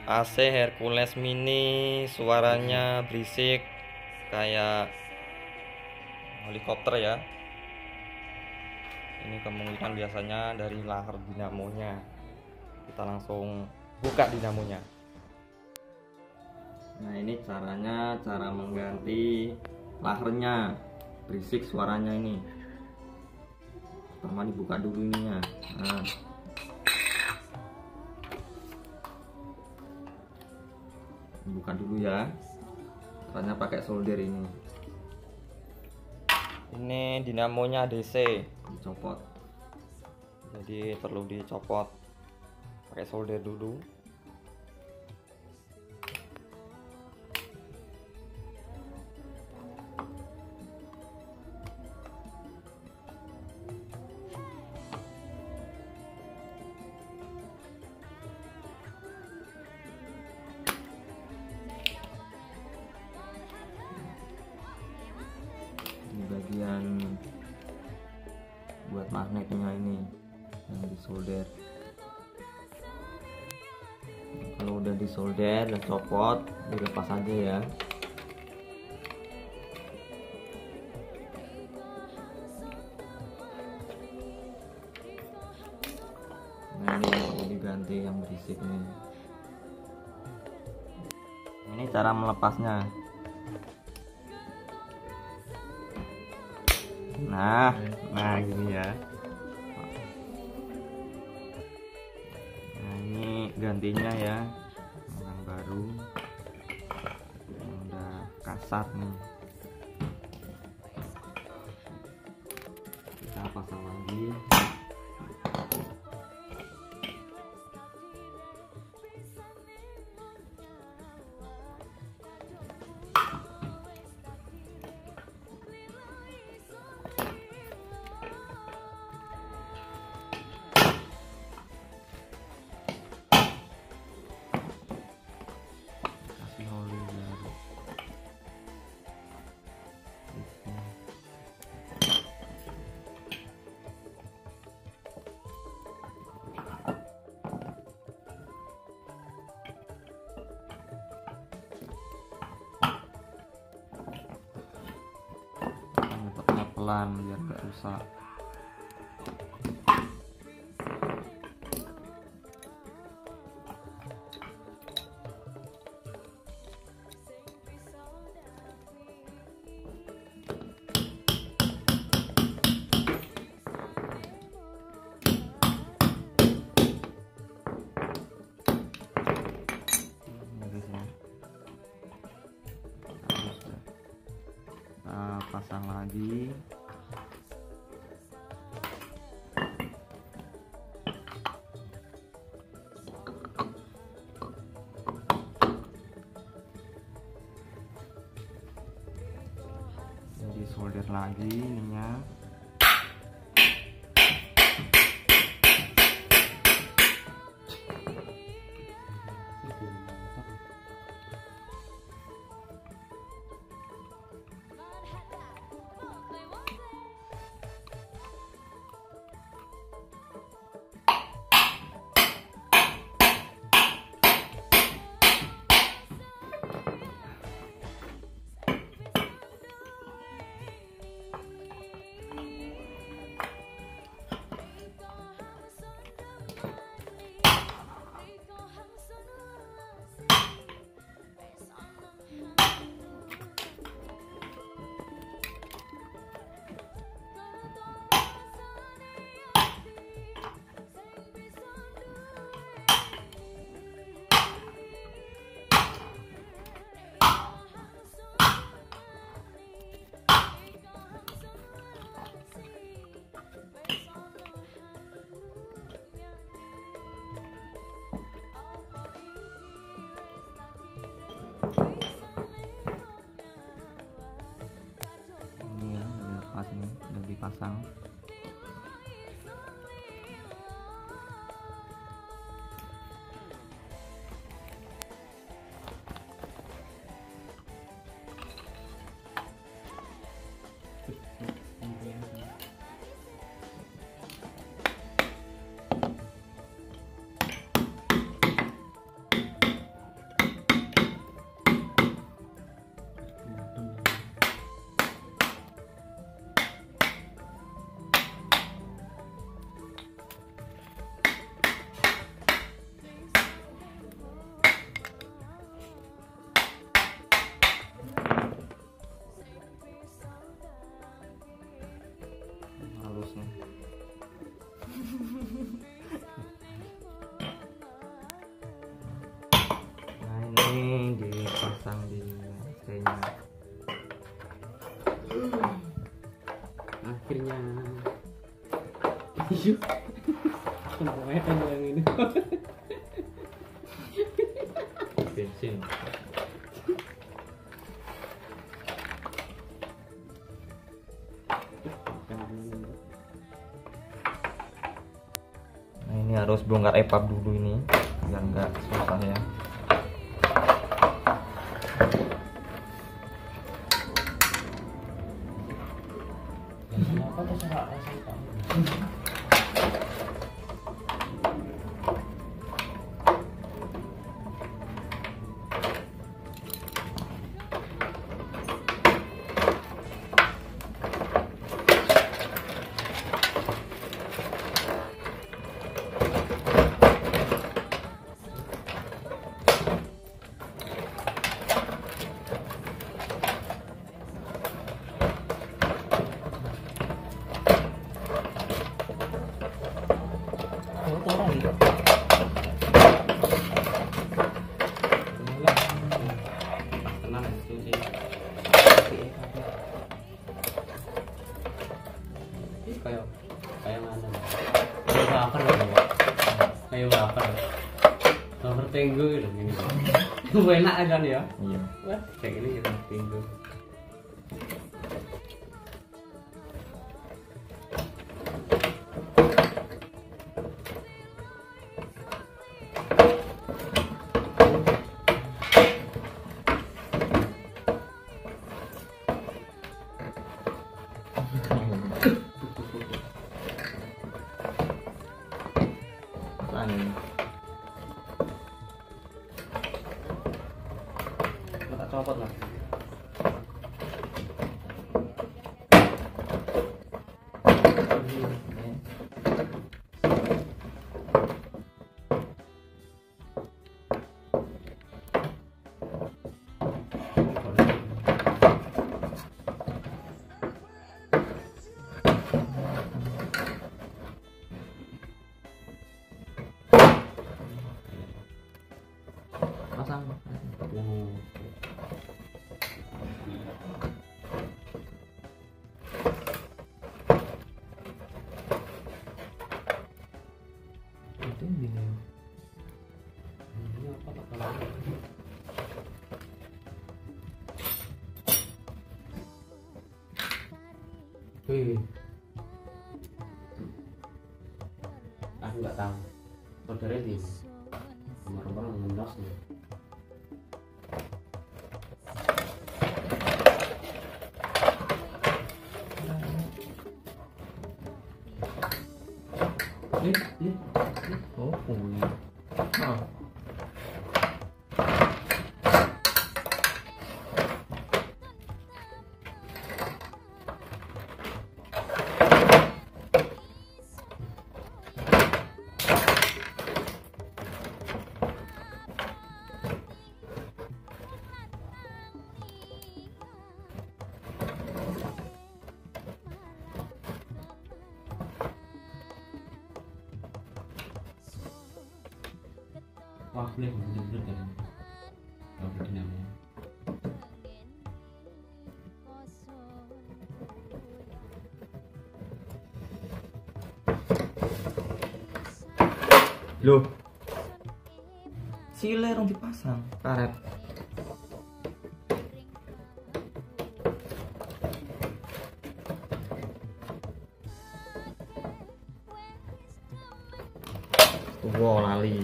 AC Hercules mini, suaranya berisik kayak helikopter ya. Ini kemungkinan biasanya dari laher dinamonya. Kita langsung buka dinamonya. Nah, ini caranya, cara mengganti lahernya berisik suaranya ini. Pertama dibuka dulu ininya. Nah, buka dulu ya. Caranya pakai solder ini. Ini dinamonya DC, dicopot. Jadi perlu dicopot pakai solder dulu. Ini bagian buat magnetnya ini yang disolder. Kalau udah disolder dan copot, dilepas aja ya. Nah, ini yang perlu diganti, yang berisik nih. Ini cara melepasnya. Nah gini ya. Nah, ini gantinya ya, yang baru, yang udah kasar nih. Kita pasang lagi. Pelan biar nggak rusak. Pasang lagi. Jadi solder lagi ininya. pasang di AC-nya. Akhirnya yuk semuanya yang ini bensin. Nah, ini harus bongkar epap dulu ini biar nggak susah ya. kayak mana? Kayak wafer tenggo gitu ini. Enak kan ya? Iya. Wah, kayak gini kita tenggo. Tak copot lah. Pasang. Itu ini. Ini apa tak kalau? Wih. Aku nggak tahu. Saudara di orang-orang mendas nih. Oh, iya. Ah. Wah, boleh bener-bener kan. Kalau dinamo. Loh. Sile rong dipasang karet. Wow, lali.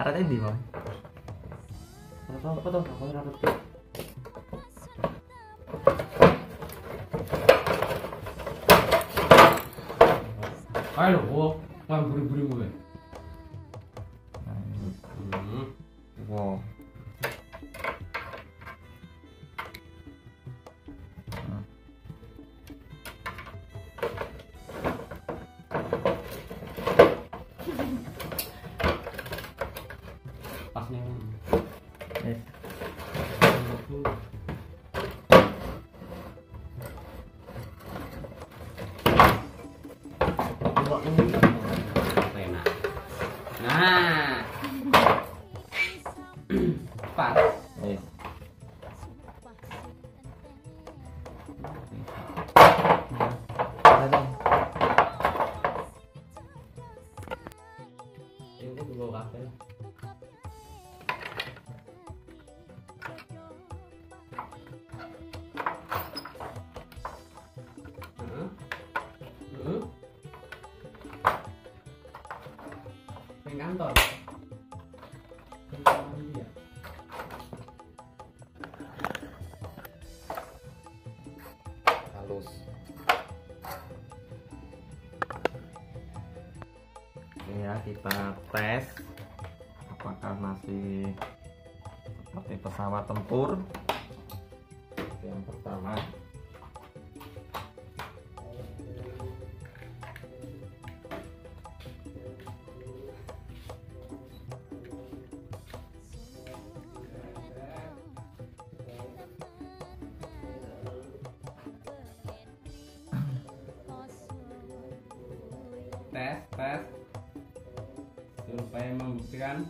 Karetnya di mana? Apa tuh? Aku rapet tuh. Ayo, mau buru-buru gue. Wow. Pas nih. Enak. aja. Ini juga kabel. Ini kantor. Dia. Halus. Ini ya, kita tes apakah masih seperti pesawat tempur. Yang pertama, tes supaya membuktikan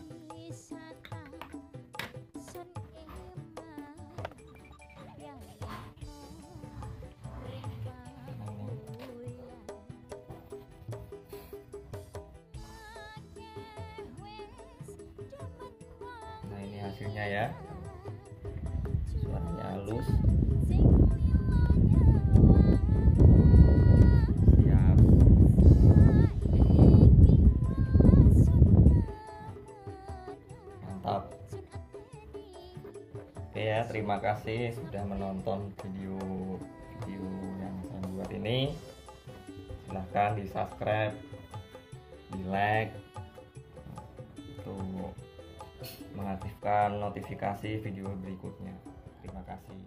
nah ini hasilnya ya, suaranya halus. Mantap. Oke ya, terima kasih sudah menonton video yang saya buat ini. Silahkan di subscribe, di like untuk mengaktifkan notifikasi video berikutnya. Terima kasih.